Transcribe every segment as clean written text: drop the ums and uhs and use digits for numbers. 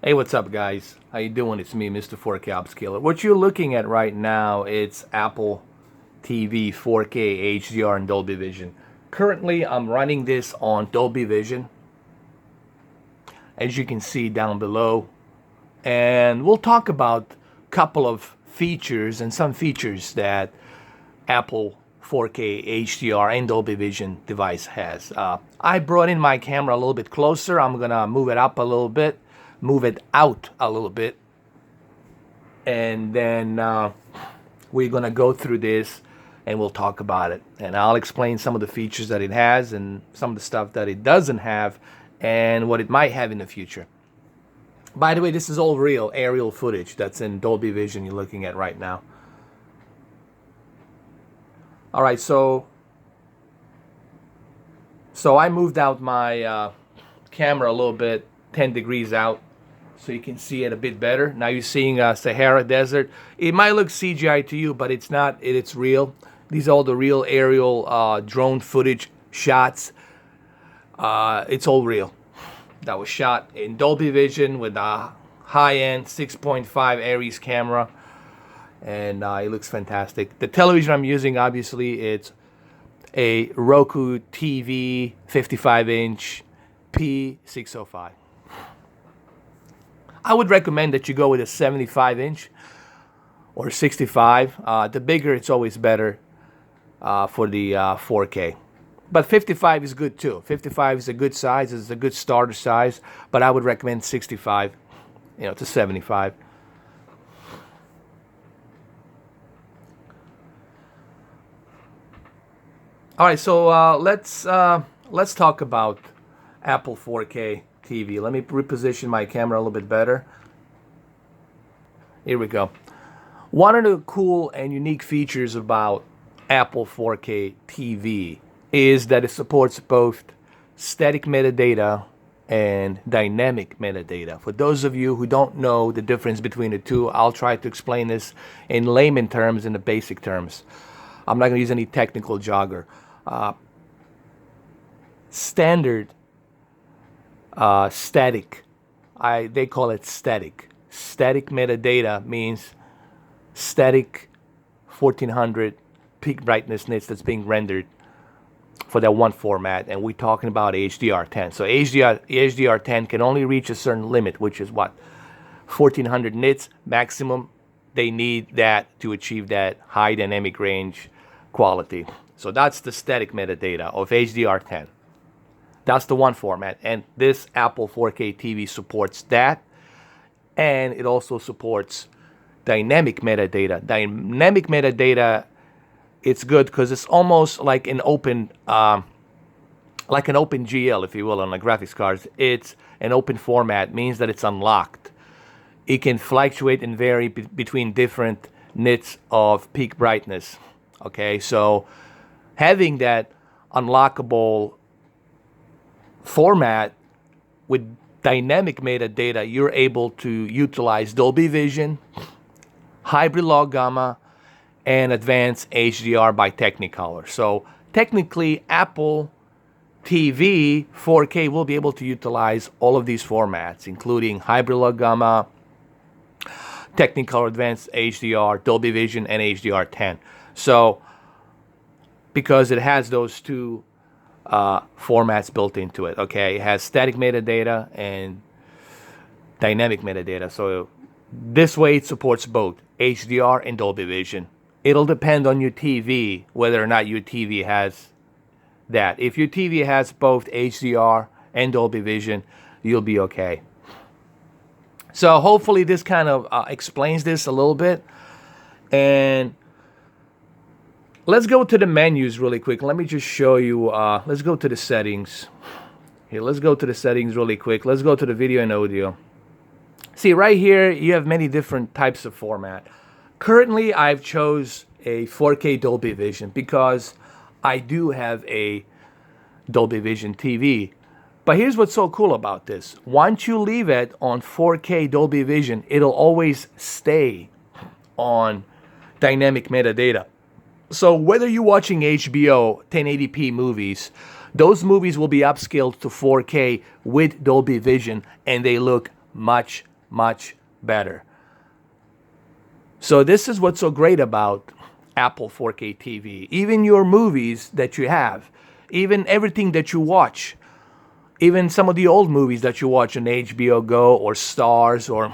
Hey, what's up, guys? How you doing? It's me, Mr. 4K Upscaler. What you're looking at right now, it's Apple TV 4K HDR and Dolby Vision. Currently, I'm running this on Dolby Vision, as you can see down below. And we'll talk about a couple of features and some features that Apple 4K HDR and Dolby Vision device has. I brought in my camera a little bit closer. I'm gonna move it up a little bit, move it out a little bit, and then we're gonna go through this and we'll talk about it. And I'll explain some of the features that it has and some of the stuff that it doesn't have and what it might have in the future. By the way, this is all real aerial footage that's in Dolby Vision you're looking at right now. All right, so I moved out my camera a little bit, 10 degrees out, so you can see it a bit better. Now you're seeing Sahara Desert. It might look CGI to you, but it's not. It's real. These are all the real aerial drone footage shots. It's all real. That was shot in Dolby Vision with a high-end 6.5 Aries camera. And it looks fantastic. The television I'm using, obviously, it's a Roku TV 55-inch P605. I would recommend that you go with a 75-inch or 65. The bigger, it's always better for the 4K. But 55 is good too. 55 is a good size. It's a good starter size. But I would recommend 65, to 75. All right, so let's talk about Apple 4K TV. Let me reposition my camera a little bit better. Here we go. One of the cool and unique features about Apple 4K TV is that it supports both static metadata and dynamic metadata. For those of you who don't know the difference between the two, I'll try to explain this in layman terms, in the basic terms. I'm not going to use any technical jargon. Standard static, they call it static. Static metadata means static 1400 peak brightness nits that's being rendered for that one format, and we're talking about HDR10. So HDR10 can only reach a certain limit, which is what? 1400 nits maximum. They need that to achieve that high dynamic range quality. So that's the static metadata of HDR10. That's the one format, and this Apple 4K TV supports that, and it also supports dynamic metadata. Dynamic metadata, it's good because it's almost like an open GL, if you will, on the graphics cards. It's an open format, means that it's unlocked. It can fluctuate and vary between different nits of peak brightness. Okay, so having that unlockable format with dynamic metadata, you're able to utilize Dolby Vision, hybrid log gamma, and advanced HDR by Technicolor. So technically, Apple TV 4K will be able to utilize all of these formats, including hybrid log gamma, Technicolor Advanced HDR, Dolby Vision, and HDR10. So because it has those two formats built into it. Okay, it has static metadata and dynamic metadata. So this way it supports both HDR and Dolby Vision. It'll depend on your TV whether or not your TV has that. If your TV has both HDR and Dolby Vision, you'll be okay. So hopefully this kind of explains this a little bit. And let's go to the menus really quick. Let me just show you. Let's go to the settings. Here, let's go to the settings really quick. Let's go to the video and audio. See, right here, you have many different types of format. Currently, I've chose a 4K Dolby Vision because I do have a Dolby Vision TV. But here's what's so cool about this. Once you leave it on 4K Dolby Vision, it'll always stay on dynamic metadata. So whether you're watching HBO 1080p movies, those movies will be upscaled to 4K with Dolby Vision, and they look much, much better. So this is what's so great about Apple 4K TV. Even your movies that you have, even everything that you watch, even some of the old movies that you watch on HBO Go or Stars or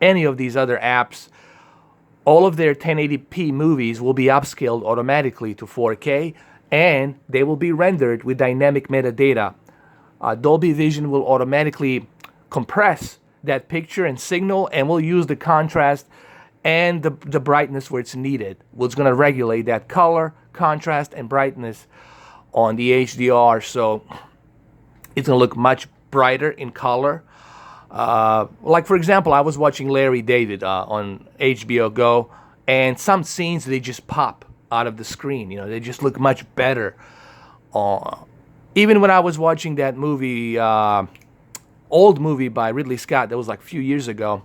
any of these other apps, all of their 1080p movies will be upscaled automatically to 4K, and they will be rendered with dynamic metadata. Dolby Vision will automatically compress that picture and signal, and will use the contrast and the brightness where it's needed. It's going to regulate that color, contrast, and brightness on the HDR, so it's going to look much brighter in color. Like, for example, I was watching Larry David on HBO Go, and some scenes, they just pop out of the screen. You know, they just look much better. Even when I was watching that movie, old movie by Ridley Scott that was like a few years ago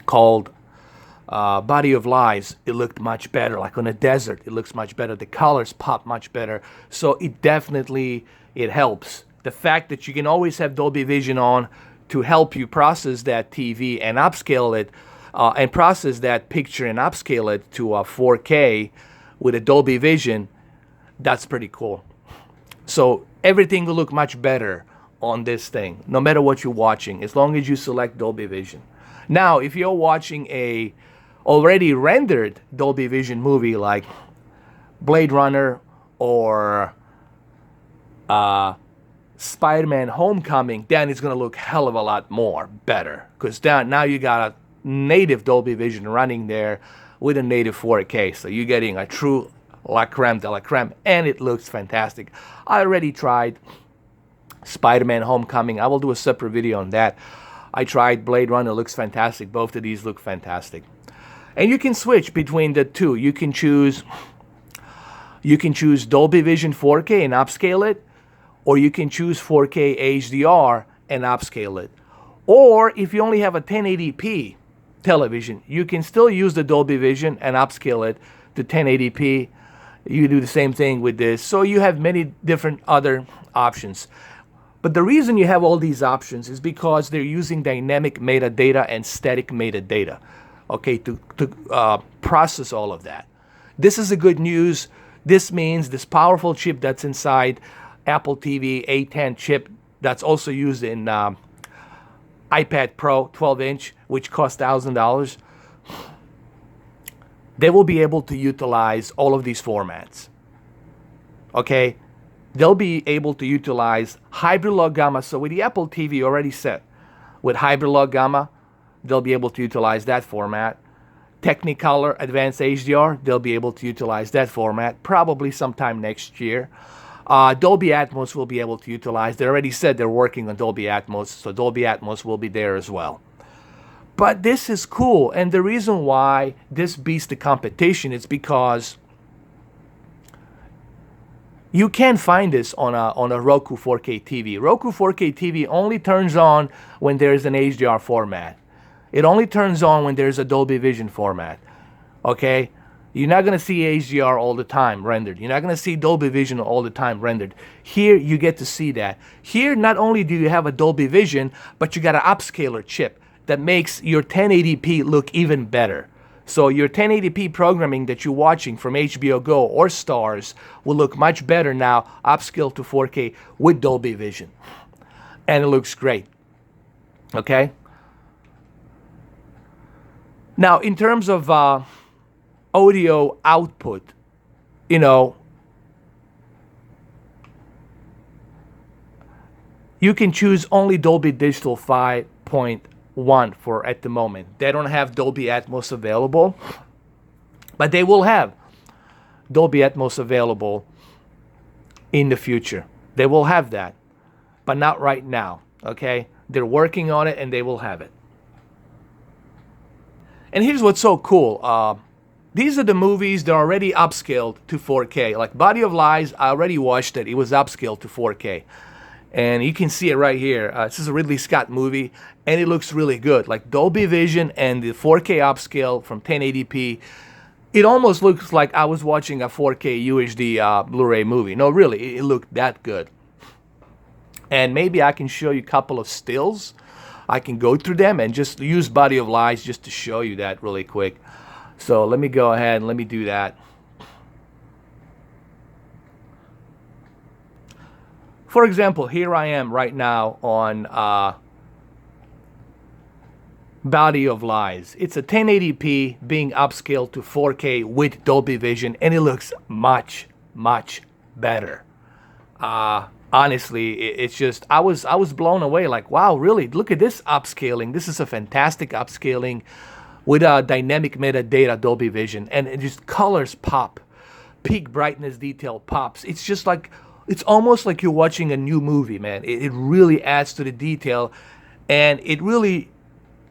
called Body of Lies, it looked much better. Like on a desert, it looks much better. The colors pop much better. So it definitely, it helps. The fact that you can always have Dolby Vision on to help you process that TV and upscale it, and process that picture and upscale it to 4K with a Dolby Vision, that's pretty cool. So everything will look much better on this thing, no matter what you're watching, as long as you select Dolby Vision. Now, if you're watching a already rendered Dolby Vision movie like Blade Runner or Spider-Man Homecoming, then it's going to look hell of a lot more better, because now you got a native Dolby Vision running there with a native 4K, so you're getting a true la creme de la creme, and it looks fantastic. I already tried Spider-Man Homecoming. I will do a separate video on that. I tried Blade Runner. It looks fantastic. Both of these look fantastic. And you can switch between the two. You can choose Dolby Vision 4K and upscale it, or you can choose 4K HDR and upscale it. Or if you only have a 1080p television, you can still use the Dolby Vision and upscale it to 1080p. You do the same thing with this. So you have many different other options. But the reason you have all these options is because they're using dynamic metadata and static metadata, okay, to process all of that. This is the good news. This means this powerful chip that's inside Apple TV A10 chip that's also used in iPad Pro 12-inch, which costs $1,000, they will be able to utilize all of these formats, okay? They'll be able to utilize hybrid log gamma. So with the Apple TV already set with hybrid log gamma, they'll be able to utilize that format. Technicolor Advanced HDR, they'll be able to utilize that format probably sometime next year. Dolby Atmos will be able to utilize. They already said they're working on Dolby Atmos, so Dolby Atmos will be there as well. But this is cool, and the reason why this beats the competition is because you can't find this on a Roku 4K TV. Roku 4K TV only turns on when there's an HDR format. It only turns on when there's a Dolby Vision format, okay? You're not going to see HDR all the time rendered. You're not going to see Dolby Vision all the time rendered. Here, you get to see that. Here, not only do you have a Dolby Vision, but you got an upscaler chip that makes your 1080p look even better. So your 1080p programming that you're watching from HBO Go or Stars will look much better now, upscaled to 4K with Dolby Vision. And it looks great, okay? Now, in terms of audio output, you know, you can choose only Dolby Digital 5.1 for at the moment. They don't have Dolby Atmos available, but they will have Dolby Atmos available in the future. They will have that, but not right now, okay? They're working on it and they will have it. And here's what's so cool. These are the movies that are already upscaled to 4K. Like Body of Lies, I already watched it. It was upscaled to 4K. And you can see it right here. This is a Ridley Scott movie, and it looks really good. Like Dolby Vision and the 4K upscale from 1080p. It almost looks like I was watching a 4K UHD Blu-ray movie. No, really, it looked that good. And maybe I can show you a couple of stills I can go through them and just use Body of Lies just to show you that really quick. So let me go ahead and let me do that. For example, here I am right now on Body of Lies. It's a 1080p being upscaled to 4K with Dolby Vision, and it looks much, much better. Honestly, it's just I was blown away. Like, wow, really? Look at this upscaling. This is a fantastic upscaling with dynamic metadata Dolby Vision, and it just colors pop, peak brightness detail pops. It's just like it's almost like you're watching a new movie, man. It really adds to the detail, and it really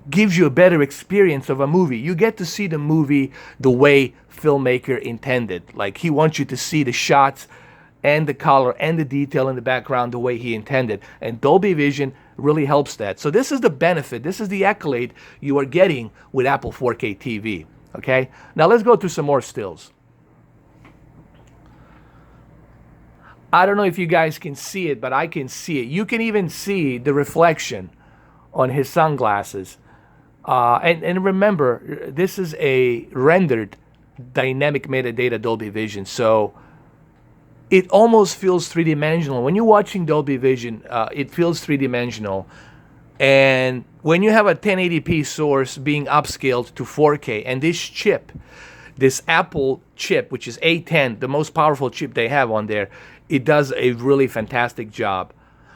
gives you a better experience of a movie. You get to see the movie the way filmmaker intended. Like, he wants you to see the shots and the color and the detail in the background the way he intended. And Dolby Vision really helps that. So this is the benefit, this is the accolade you are getting with Apple 4K TV. Okay? Now let's go through some more stills. I don't know if you guys can see it, but I can see it. You can even see the reflection on his sunglasses. And remember, this is a rendered dynamic metadata Dolby Vision, so it almost feels three-dimensional. When you're watching Dolby Vision, it feels three-dimensional. And when you have a 1080p source being upscaled to 4K, and this chip, this Apple chip, which is A10, the most powerful chip they have on there, it does a really fantastic job.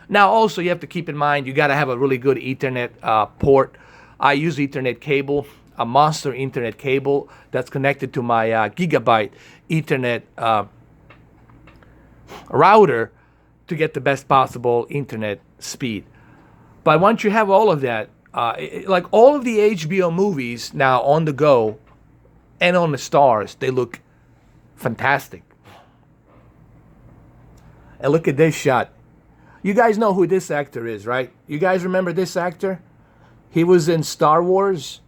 Now, also, you have to keep in mind, you got to have a really good Ethernet port. I use Ethernet cable, a monster Ethernet cable that's connected to my gigabyte Ethernet router to get the best possible internet speed. But once you have all of that, like all of the HBO movies now on the go and on the stars, they look fantastic. And look at this shot. You guys know who this actor is, right? You guys remember this actor? He was in Star Wars.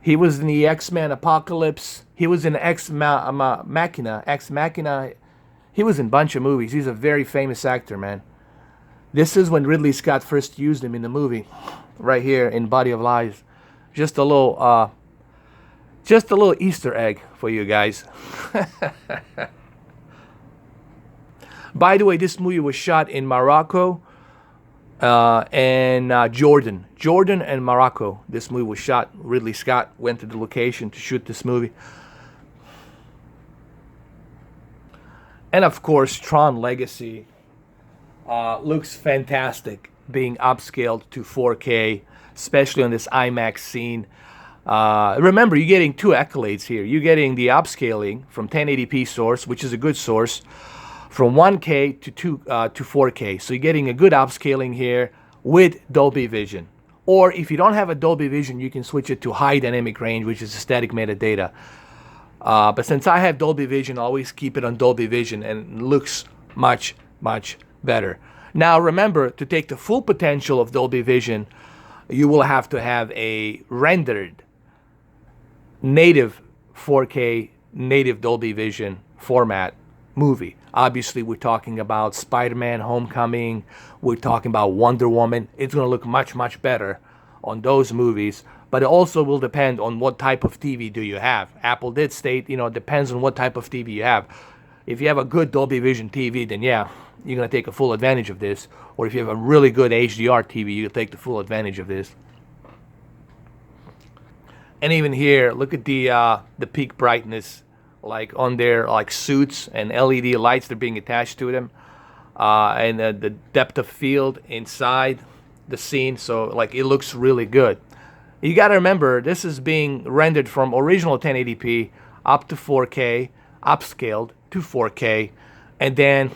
He was in the X-Men Apocalypse. He was in Ex Machina. He was in a bunch of movies. He's a very famous actor, man. This is when Ridley Scott first used him in the movie, right here in Body of Lies. Just a little Easter egg for you guys. By the way, this movie was shot in Morocco and Jordan. Jordan and Morocco. This movie was shot. Ridley Scott went to the location to shoot this movie. And of course, Tron Legacy looks fantastic being upscaled to 4K, especially on this IMAX scene. Remember, you're getting two accolades here. You're getting the upscaling from 1080p source, which is a good source, from 1K to 4K. So you're getting a good upscaling here with Dolby Vision. Or if you don't have a Dolby Vision, you can switch it to high dynamic range, which is static metadata. But since I have Dolby Vision, I always keep it on Dolby Vision, and it looks much, much better. Now remember, to take the full potential of Dolby Vision, you will have to have a rendered native 4K native Dolby Vision format movie. Obviously, we're talking about Spider-Man Homecoming, we're talking about Wonder Woman. It's going to look much, much better on those movies, but it also will depend on what type of TV do you have. Apple did state, it depends on what type of TV you have. If you have a good Dolby Vision TV, then yeah, you're going to take a full advantage of this. Or if you have a really good HDR TV, you can take the full advantage of this. And even here, look at the peak brightness, like on their suits and LED lights that are being attached to them, and the depth of field inside the scene. So it looks really good. You got to remember, this is being rendered from original 1080p up to 4K, upscaled to 4K, and then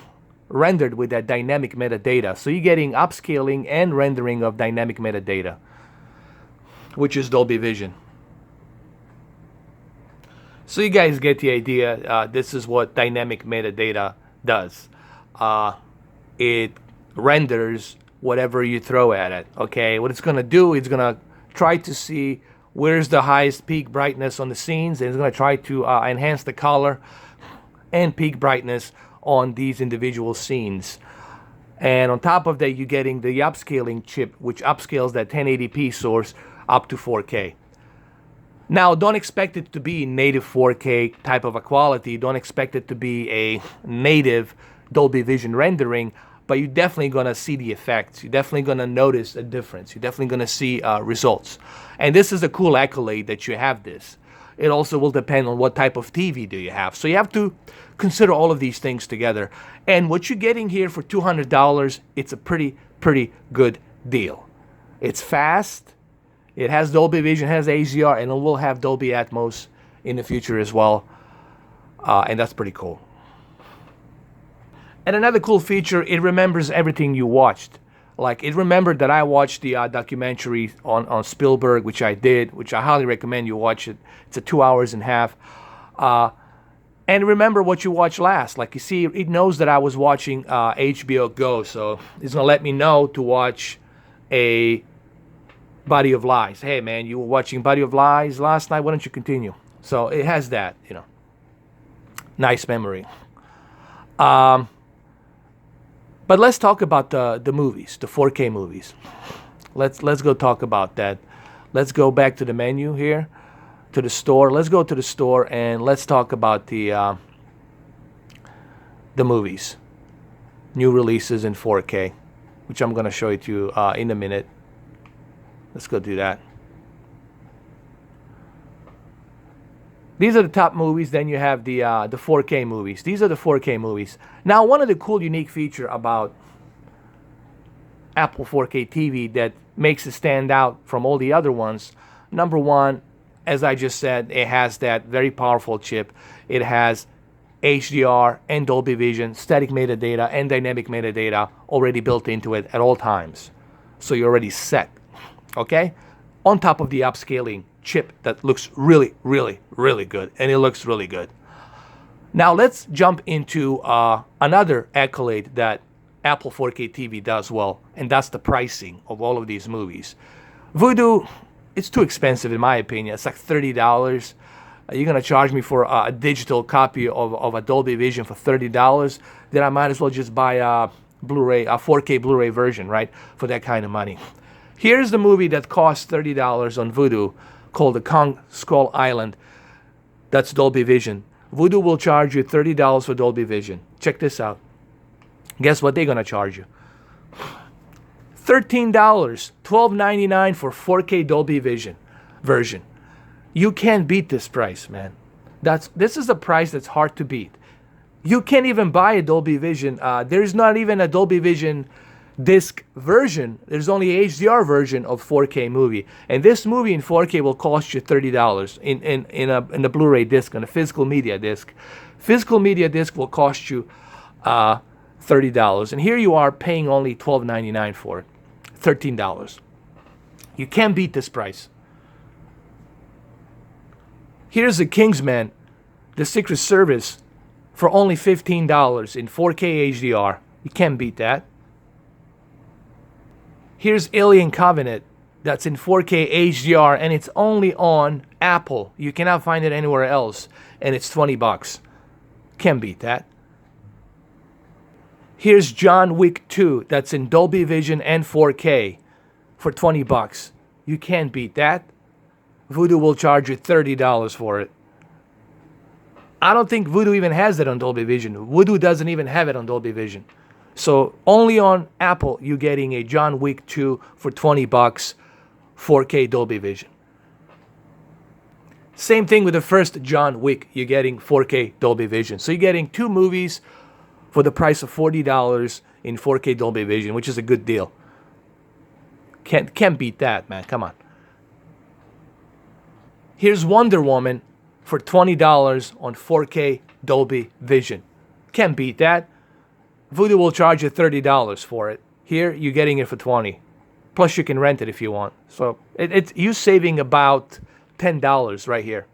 rendered with that dynamic metadata. So you're getting upscaling and rendering of dynamic metadata, which is Dolby Vision. So you guys get the idea. This is what dynamic metadata does. It renders whatever you throw at it. Okay, what it's going to do, it's going to try to see where's the highest peak brightness on the scenes, and it's going to try to enhance the color and peak brightness on these individual scenes. And on top of that, you're getting the upscaling chip, which upscales that 1080p source up to 4K. Now, don't expect it to be native 4K type of a quality. Don't expect it to be a native Dolby Vision rendering, but you're definitely going to see the effects. You're definitely going to notice a difference. You're definitely going to see results. And this is a cool accolade that you have this. It also will depend on what type of TV do you have. So you have to consider all of these things together. And what you're getting here for $200, it's a pretty good deal. It's fast. It has Dolby Vision, has HDR, and it will have Dolby Atmos in the future as well. And that's pretty cool. And another cool feature, it remembers everything you watched. Like, it remembered that I watched the documentary on Spielberg, which I did, which I highly recommend you watch it. It's a 2 hours and a half. And remember what you watched last. Like, you see, it knows that I was watching HBO Go, so it's going to let me know to watch a Body of Lies. Hey, man, you were watching Body of Lies last night. Why don't you continue? So it has that, you know. Nice memory. But let's talk about the movies, the 4K movies. Let's go talk about that. Let's go back to the menu here, to the store. Let's go to the store and let's talk about the movies, new releases in 4K, which I'm going to show it to you in a minute. Let's go do that. These are the top movies. Then you have the 4K movies. These are the 4K movies. Now, one of the cool, unique feature about Apple 4K TV that makes it stand out from all the other ones, number one, as I just said, it has that very powerful chip. It has HDR and Dolby Vision, static metadata and dynamic metadata already built into it at all times. So you're already set, okay? On top of the upscaling chip that looks really good, and it looks really good. Now let's jump into another accolade that Apple 4K TV does well, and that's the pricing of all of these movies. Vudu, it's too expensive in my opinion. It's like $30. You're gonna charge me for a digital copy of a Dolby Vision for $30, then I might as well just buy a Blu-ray, a 4K Blu-ray version, right, for that kind of money. Here's the movie that costs $30 on Vudu, called The Kong Skull Island. That's Dolby Vision. Vudu will charge you $30 for Dolby Vision. Check this out. Guess what they're going to charge you? $13, $12.99 for 4K Dolby Vision version. You can't beat this price, man. This is a price that's hard to beat. You can't even buy a Dolby Vision. There's not even a Dolby Vision disc version. There's only an HDR version of 4K movie, and this movie in 4K will cost you $30 in a Blu-ray disc, on a physical media disc. Physical media disc will cost you $30, and here you are paying only $12.99 for it, $13. You can't beat this price. Here's the Kingsman, the Secret Service, for only $15 in 4K HDR. You can't beat that. Here's Alien Covenant, that's in 4K HDR, and it's only on Apple. You cannot find it anywhere else, and it's $20. Can't beat that. Here's John Wick 2, that's in Dolby Vision and 4K for $20. You can't beat that. Vudu will charge you $30 for it. I don't think Vudu even has it on Dolby Vision. Vudu doesn't even have it on Dolby Vision. So only on Apple you're getting a John Wick 2 for $20, 4K Dolby Vision. Same thing with the first John Wick, you're getting 4K Dolby Vision. So you're getting two movies for the price of $40 in 4K Dolby Vision, which is a good deal. Can't beat that, man. Come on. Here's Wonder Woman for $20 on 4K Dolby Vision. Can't beat that. Vudu will charge you $30 for it. Here, you're getting it for $20. Plus, you can rent it if you want. So, it's you saving about $10 right here.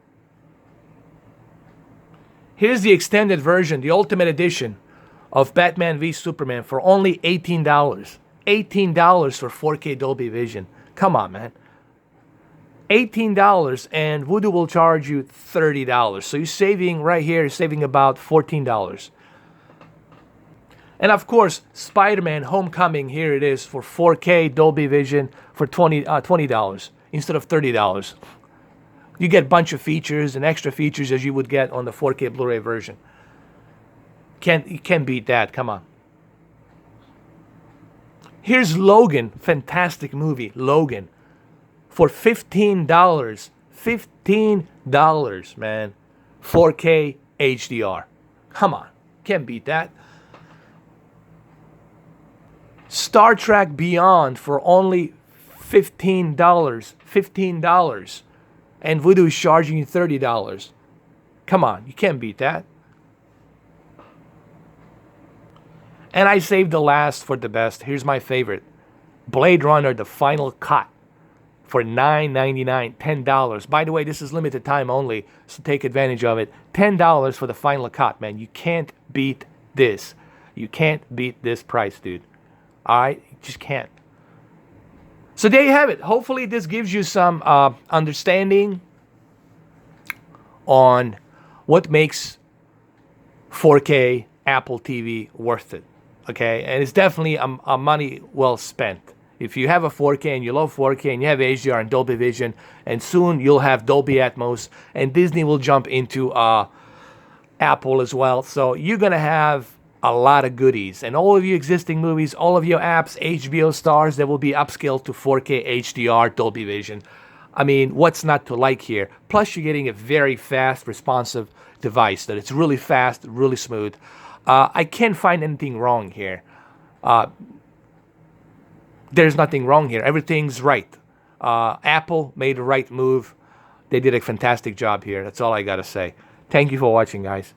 Here's the extended version, the Ultimate Edition of Batman v Superman for only $18. $18 for 4K Dolby Vision. Come on, man. $18, and Vudu will charge you $30. So you're saving right here, you're saving about $14. And of course, Spider-Man Homecoming, here it is for 4K Dolby Vision for $20 instead of $30. You get a bunch of features and extra features as you would get on the 4K Blu-ray version. You can't beat that, come on. Here's Logan, fantastic movie, Logan, for $15. $15, man. 4K HDR. Come on, can't beat that. Star Trek Beyond for only $15. $15. And Vudu is charging you $30. Come on, you can't beat that. And I saved the last for the best. Here's my favorite. Blade Runner, the final cut for $9.99, $10. By the way, this is limited time only, so take advantage of it. $10 for the final cut, man. You can't beat this. You can't beat this price, dude. All right? You just can't. So there you have it. Hopefully this gives you some understanding on what makes 4K Apple TV worth it. Okay? And it's definitely a money well spent. If you have a 4K and you love 4K and you have HDR and Dolby Vision, and soon you'll have Dolby Atmos, and Disney will jump into Apple as well. So you're going to have a lot of goodies. And all of your existing movies, all of your apps, HBO stars, they will be upscaled to 4K HDR Dolby Vision. I mean, what's not to like here? Plus, you're getting a very fast, responsive device that it's really fast, really smooth. I can't find anything wrong here. There's nothing wrong here. Everything's right. Apple made the right move. They did a fantastic job here. That's all I got to say. Thank you for watching, guys.